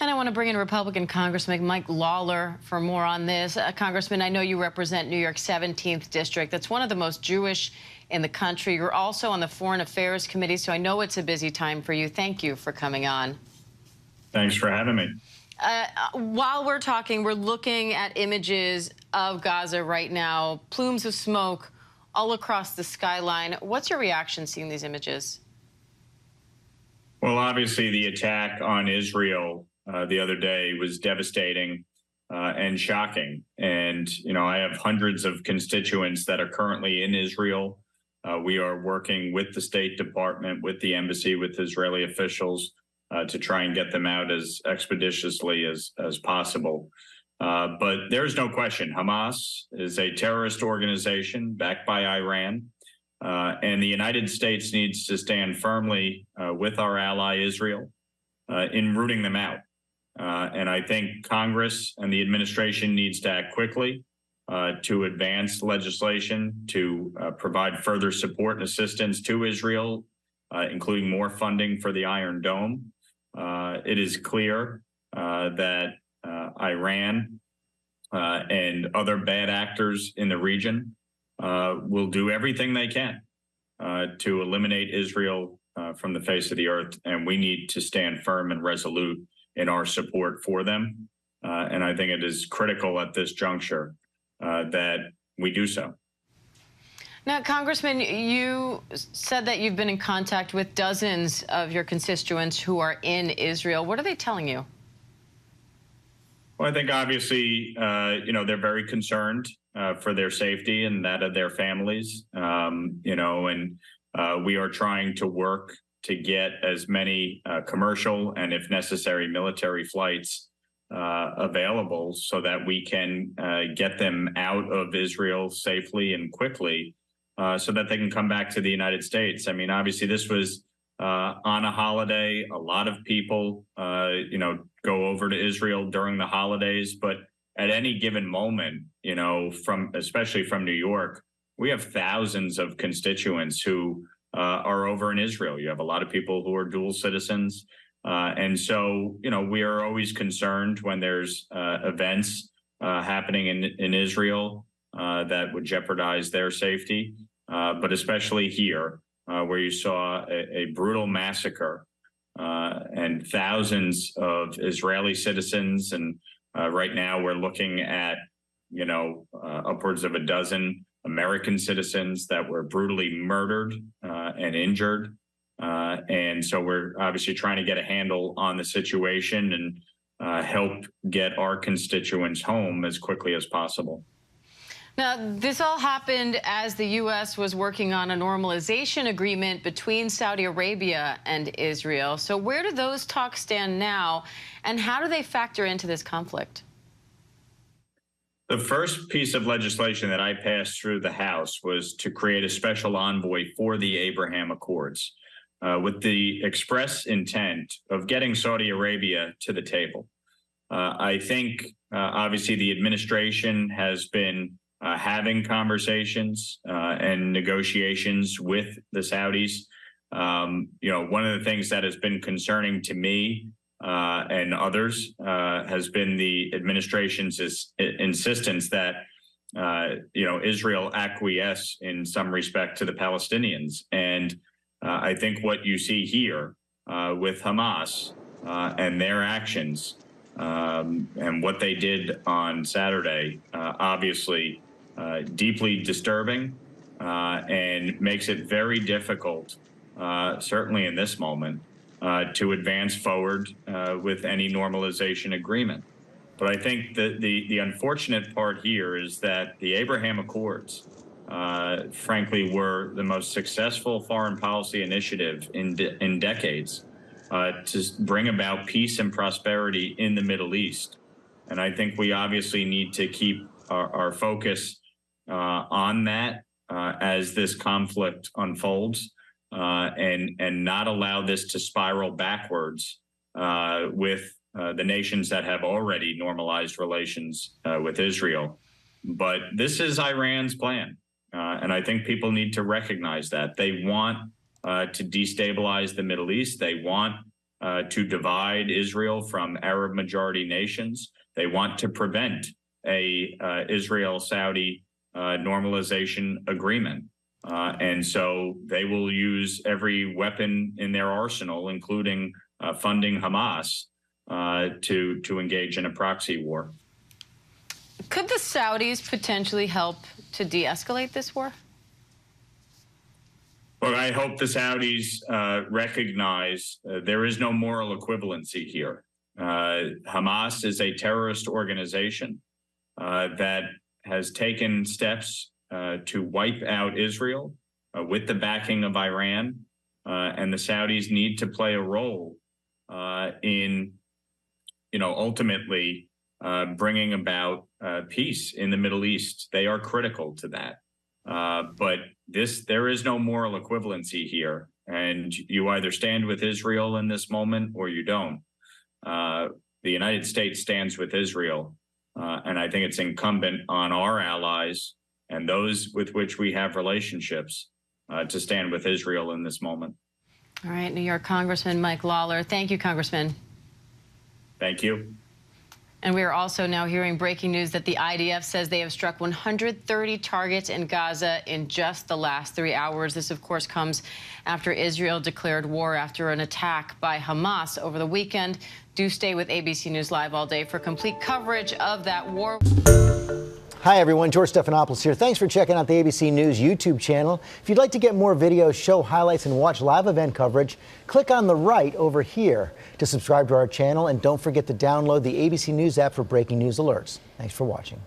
And I want to bring in Republican Congressman Mike Lawler for more on this. Congressman, I know you represent New York's 17th District. That's one of the most Jewish in the country. You're also on the Foreign Affairs Committee, so I know it's a busy time for you. Thank you for coming on. Thanks for having me. While we're talking, we're looking at images of Gaza right now, plumes of smoke all across the skyline. What's your reaction seeing these images? Well, obviously, the attack on Israel the other day was devastating and shocking. And, I have hundreds of constituents that are currently in Israel. We are working with the State Department, with the embassy, with Israeli officials to try and get them out as expeditiously as possible. But there's no question, Hamas is a terrorist organization backed by Iran. And the United States needs to stand firmly with our ally Israel in rooting them out. And I think Congress and the administration needs to act quickly to advance legislation to provide further support and assistance to Israel, including more funding for the Iron Dome. It is clear that Iran and other bad actors in the region will do everything they can to eliminate Israel from the face of the earth, and we need to stand firm and resolute in our support for them. And I think it is critical at this juncture that we do so. Now, Congressman, you said that you've been in contact with dozens of your constituents who are in Israel. What are they telling you? Well, I think obviously, they're very concerned for their safety and that of their families, and we are trying to work to get as many commercial and, if necessary, military flights available so that we can get them out of Israel safely and quickly so that they can come back to the United States. I mean, obviously, this was on a holiday. A lot of people, go over to Israel during the holidays, but at any given moment, especially from New York, we have thousands of constituents who are over in Israel. You have a lot of people who are dual citizens. And so, we are always concerned when there's events happening in Israel that would jeopardize their safety, but especially here, where you saw a brutal massacre and thousands of Israeli citizens. And right now we're looking at, upwards of a dozen American citizens that were brutally murdered and injured. And so we're obviously trying to get a handle on the situation and help get our constituents home as quickly as possible. Now, this all happened as the U.S. was working on a normalization agreement between Saudi Arabia and Israel. So where do those talks stand now, and how do they factor into this conflict? The first piece of legislation that I passed through the House was to create a special envoy for the Abraham Accords with the express intent of getting Saudi Arabia to the table. I think, obviously, the administration has been having conversations and negotiations with the Saudis. One of the things that has been concerning to me and others has been the administration's insistence that Israel acquiesce in some respect to the Palestinians. And I think what you see here with Hamas and their actions and what they did on Saturday, obviously deeply disturbing and makes it very difficult, certainly in this moment, to advance forward with any normalization agreement. But I think that the unfortunate part here is that the Abraham Accords, frankly, were the most successful foreign policy initiative in decades to bring about peace and prosperity in the Middle East. And I think we obviously need to keep our focus on that as this conflict unfolds, and not allow this to spiral backwards with the nations that have already normalized relations with Israel. But this is Iran's plan, and I think people need to recognize that. They want to destabilize the Middle East. They want to divide Israel from Arab majority nations. They want to prevent a Israel-Saudi normalization agreement. And so they will use every weapon in their arsenal, including funding Hamas, to engage in a proxy war. Could the Saudis potentially help to de-escalate this war? Well, I hope the Saudis recognize there is no moral equivalency here. Hamas is a terrorist organization that has taken steps to wipe out Israel with the backing of Iran, and the Saudis need to play a role in, ultimately bringing about peace in the Middle East. They are critical to that. But there is no moral equivalency here, and you either stand with Israel in this moment or you don't. The United States stands with Israel, and I think it's incumbent on our allies and those with which we have relationships to stand with Israel in this moment. All right, New York Congressman Mike Lawler. Thank you, Congressman. Thank you. And we are also now hearing breaking news that the IDF says they have struck 130 targets in Gaza in just the last 3 hours. This, of course, comes after Israel declared war after an attack by Hamas over the weekend. Do stay with ABC News Live all day for complete coverage of that war. Hi, everyone. George Stephanopoulos here. Thanks for checking out the ABC News YouTube channel. If you'd like to get more videos, show highlights, and watch live event coverage, click on the right over here to subscribe to our channel. And don't forget to download the ABC News app for breaking news alerts. Thanks for watching.